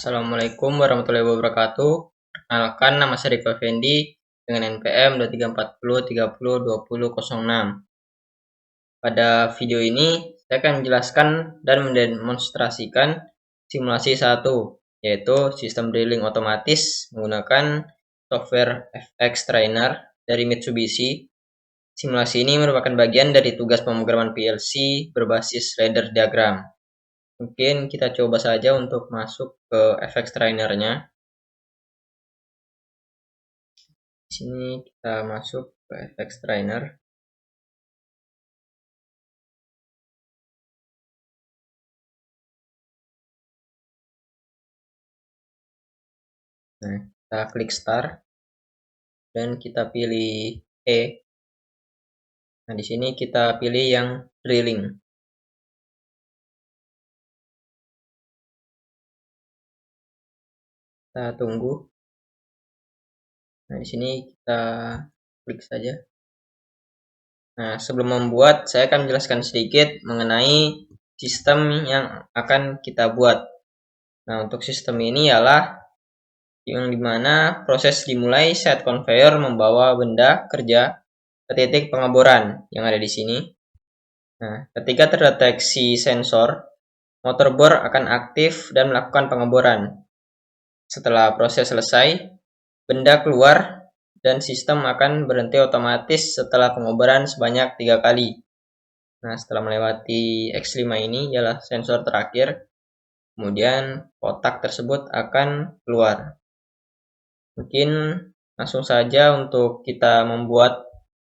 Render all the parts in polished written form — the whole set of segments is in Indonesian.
Assalamualaikum warahmatullahi wabarakatuh. Perkenalkan, nama saya Riko Effendi dengan NPM 2340302006. Pada video ini, saya akan menjelaskan dan mendemonstrasikan simulasi 1, yaitu sistem drilling otomatis menggunakan software FX Trainer dari Mitsubishi. Simulasi ini merupakan bagian dari tugas pemrograman PLC berbasis ladder diagram. Mungkin kita coba saja untuk masuk ke FX Trainer-nya. Di sini kita masuk ke FX Trainer. Nah, kita klik Start dan kita pilih E. Nah, di sini kita pilih yang drilling. Kita tunggu. Nah, di sini kita klik saja. Nah, sebelum membuat, saya akan menjelaskan sedikit mengenai sistem yang akan kita buat. Nah, untuk sistem ini ialah yang dimana proses dimulai saat conveyor membawa benda kerja ke titik pengeboran yang ada di sini. Nah, ketika terdeteksi sensor, motor bor akan aktif dan melakukan pengeboran. Setelah proses selesai, benda keluar dan sistem akan berhenti otomatis setelah pengeboran sebanyak 3 kali. Nah, setelah melewati X5 ini ialah sensor terakhir, kemudian kotak tersebut akan keluar. Mungkin langsung saja untuk kita membuat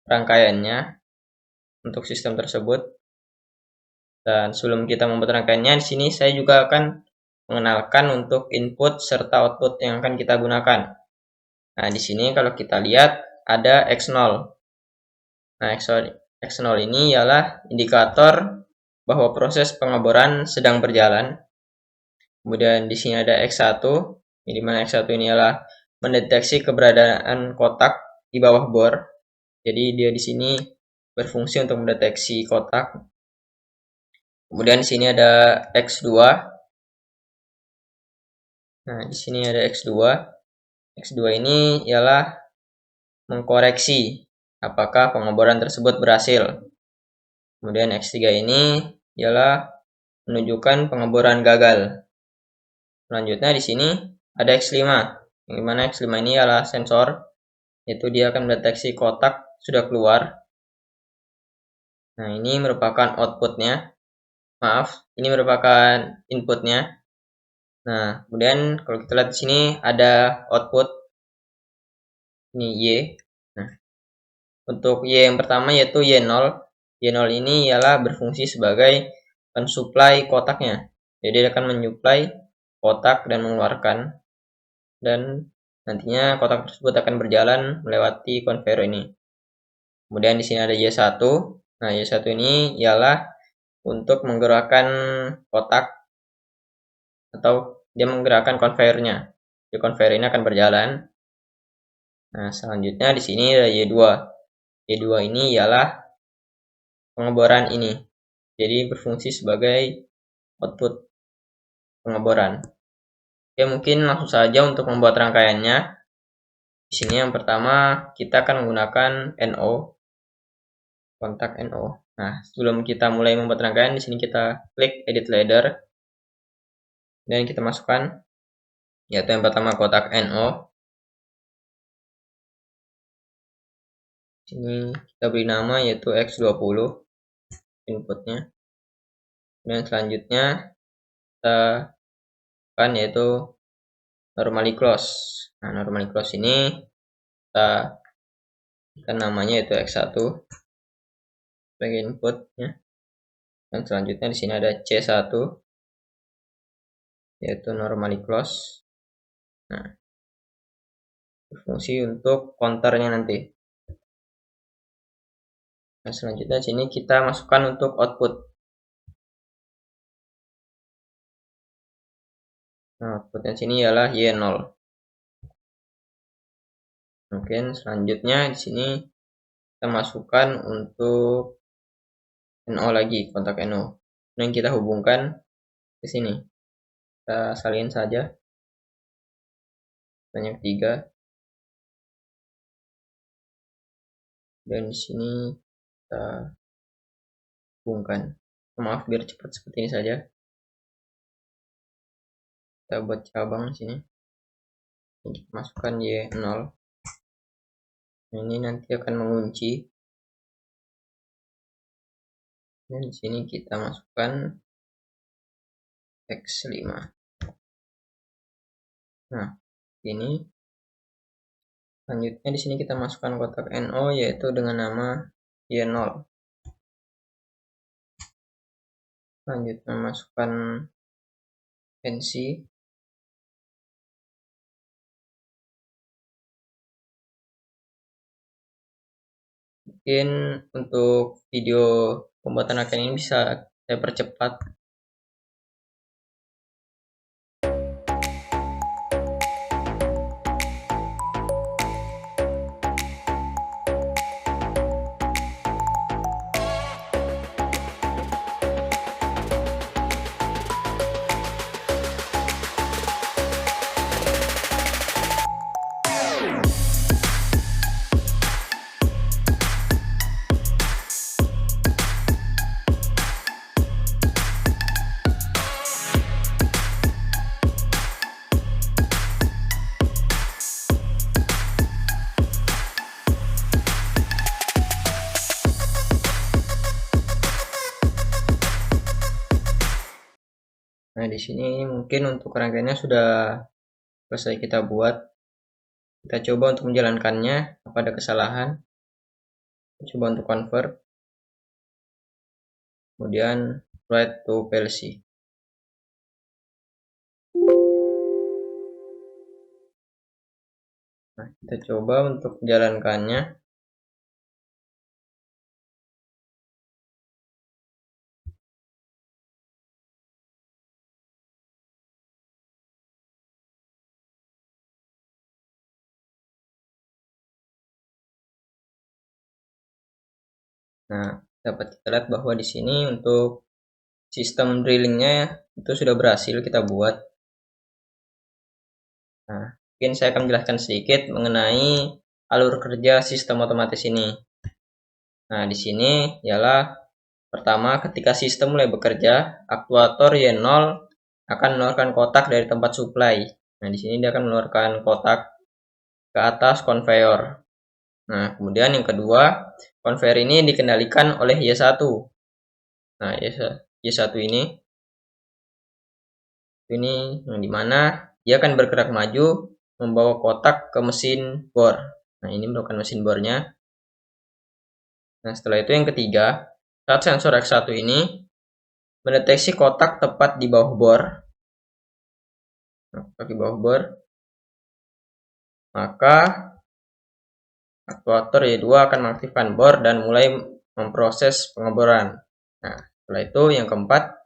rangkaiannya untuk sistem tersebut. Dan sebelum kita membuat rangkaiannya, di sini saya juga akan mengenalkan untuk input serta output yang akan kita gunakan. Nah, di sini kalau kita lihat ada X0. Nah, X0 ini ialah indikator bahwa proses pengeboran sedang berjalan. Kemudian di sini ada X1, di mana X1 ini ialah mendeteksi keberadaan kotak di bawah bor. Jadi dia di sini berfungsi untuk mendeteksi kotak. Kemudian di sini ada X2. Nah, di sini ada X2. X2 ini ialah mengkoreksi apakah pengeboran tersebut berhasil. Kemudian X3 ini ialah menunjukkan pengeboran gagal. Selanjutnya di sini ada X5, yang dimana X5 ini ialah sensor, yaitu dia akan mendeteksi kotak sudah keluar. Nah, ini merupakan outputnya. Maaf, ini merupakan inputnya. Nah, kemudian kalau kita lihat di sini ada output. Ini Y. Nah, untuk Y yang pertama yaitu Y0. Y0 ini ialah berfungsi sebagai pensuplai kotaknya. Jadi dia akan menyuplai kotak dan mengeluarkan. Dan nantinya kotak tersebut akan berjalan melewati konveyor ini. Kemudian di sini ada Y1. Nah, Y1 ini ialah untuk menggerakkan kotak atau dia menggerakkan konveyornya. Jadi konveyor ini akan berjalan. Nah, selanjutnya di sini ada Y2. Y2 ini ialah pengeboran ini. Jadi berfungsi sebagai output pengeboran. Oke, mungkin langsung saja untuk membuat rangkaiannya. Di sini yang pertama kita akan menggunakan NO, kontak NO. Nah, sebelum kita mulai membuat rangkaian, di sini kita klik Edit Ladder dan kita masukkan yaitu yang pertama kotak NO. Di sini kita beri nama yaitu X20 inputnya. Dan selanjutnya kita kan yaitu normally close. Nah, normally close ini kita kan namanya yaitu X1 sebagai inputnya. Dan selanjutnya di sini ada C1 yaitu normally close. Nah, berfungsi untuk counternya nanti. Nah, selanjutnya di sini kita masukkan untuk output. Nah, outputnya sini ialah Y0. Mungkin selanjutnya di sini kita masukkan untuk NO lagi, kontak NO. Yang kita hubungkan ke sini. Kita salin saja. banyak 3, dan di sini kita hubungkan. Maaf, biar cepat seperti ini saja. Kita buat cabang di sini. Kita masukkan Y0. Ini nanti akan mengunci. Dan di sini kita masukkan X5. Nah, ini selanjutnya di sini kita masukkan kotak NO yaitu dengan nama Y0. Selanjutnya masukkan NC. Mungkin untuk video pembuatan akan ini bisa saya percepat. Nah, di sini mungkin untuk rangkaiannya sudah selesai kita buat. Kita coba untuk menjalankannya, apa ada kesalahan. Coba untuk convert. Kemudian write to PLC. Nah, kita coba untuk menjalankannya. Nah, dapat kita lihat bahwa di sini untuk sistem drillingnya itu sudah berhasil kita buat. Nah, mungkin saya akan menjelaskan sedikit mengenai alur kerja sistem otomatis ini. Nah, di sini ialah pertama, ketika sistem mulai bekerja, aktuator Y0 akan mengeluarkan kotak dari tempat supply. Nah, di sini dia akan mengeluarkan kotak ke atas konveyor. Nah, kemudian yang kedua, konveyor ini dikendalikan oleh Y1. Nah, Y1 ini yang dimana dia akan bergerak maju membawa kotak ke mesin bor. Nah, ini merupakan mesin bornya. Nah, setelah itu yang ketiga, saat sensor X1 ini mendeteksi kotak tepat di bawah bor. Nah, di bawah bor, maka aktuator Y2 akan mengaktifkan bor dan mulai memproses pengeboran. Nah, setelah itu yang keempat,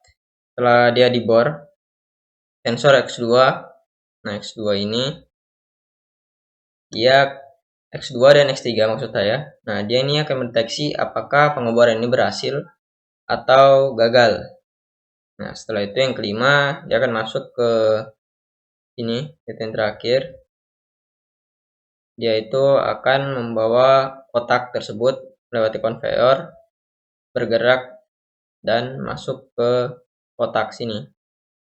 setelah dia di bor, sensor X2, nah X2 ini, dia X2 dan X3 maksud saya. Nah, dia ini akan mendeteksi apakah pengeboran ini berhasil atau gagal. Nah, setelah itu yang kelima, dia akan masuk ke ini, titik yang terakhir. Dia itu akan membawa kotak tersebut melewati konveyor, bergerak, dan masuk ke kotak sini.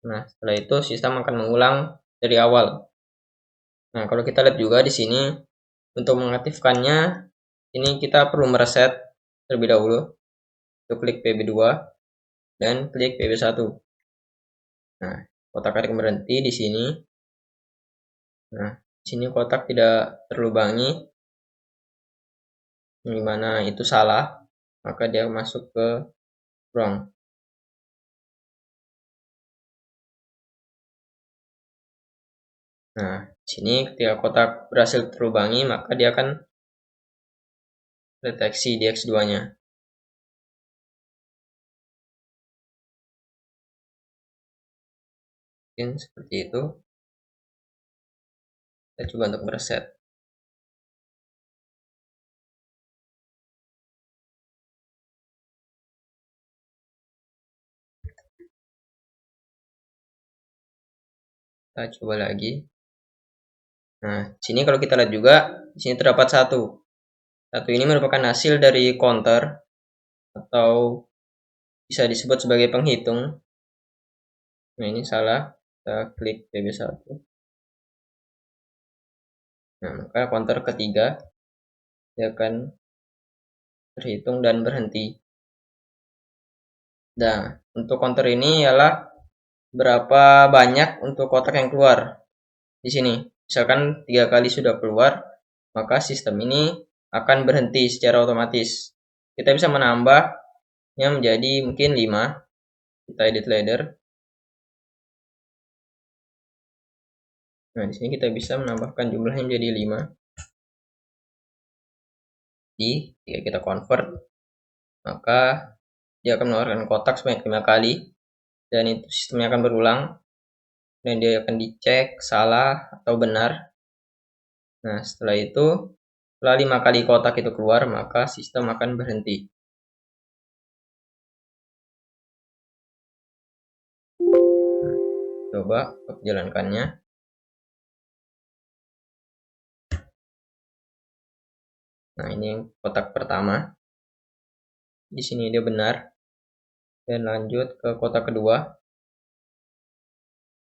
Nah, setelah itu sistem akan mengulang dari awal. Nah, kalau kita lihat juga di sini, untuk mengaktifkannya, ini kita perlu mereset terlebih dahulu. Untuk klik PB2 dan klik PB1. Nah, kotak akan berhenti di sini. Nah, di sini kotak tidak terlubangi, yang dimana itu salah, maka dia masuk ke wrong. Nah, di sini ketika kotak berhasil terlubangi, maka dia akan deteksi di X2-nya. Mungkin seperti itu. Kita coba untuk mereset. Kita coba lagi. Nah, sini kalau kita lihat juga, di sini terdapat satu. Satu ini merupakan hasil dari counter atau bisa disebut sebagai penghitung. Nah, ini salah. Kita klik PB1. Nah, maka counter ketiga dia akan terhitung dan berhenti. Nah, untuk counter ini ialah berapa banyak untuk kotak yang keluar di sini. Misalkan 3 kali sudah keluar, maka sistem ini akan berhenti secara otomatis. Kita bisa menambahnya menjadi mungkin 5. Kita edit ladder. Nah, di sini kita bisa menambahkan jumlahnya menjadi 5. Jadi, jika kita convert, maka dia akan mengeluarkan kotak sebanyak 5 kali. Dan itu sistemnya akan berulang. Dan dia akan dicek salah atau benar. Nah, setelah itu, setelah 5 kali kotak itu keluar, maka sistem akan berhenti. Coba untuk jalankannya. Nah, ini kotak pertama. Di sini dia benar. Dan lanjut ke kotak kedua.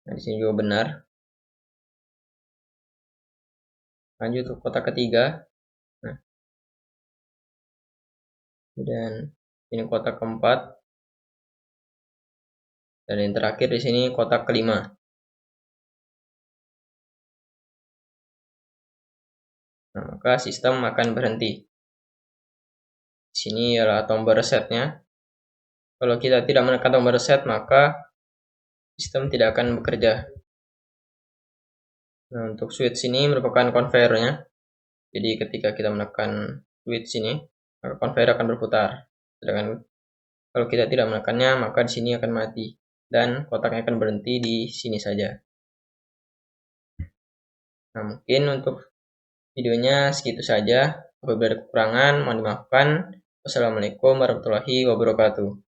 Nah, di sini juga benar. Lanjut ke kotak ketiga. Nah, dan ini kotak keempat. Dan yang terakhir di sini kotak kelima. Nah, maka sistem akan berhenti. Di sini adalah tombol resetnya. Kalau kita tidak menekan tombol reset, maka sistem tidak akan bekerja. Nah, untuk switch ini merupakan conveyornya. Jadi ketika kita menekan switch ini, maka conveyor akan berputar. Sedangkan kalau kita tidak menekannya, maka di sini akan mati dan kotaknya akan berhenti di sini saja. Nah, mungkin untuk videonya segitu saja. Apabila ada kekurangan, mohon dimaafkan. Wassalamualaikum warahmatullahi wabarakatuh.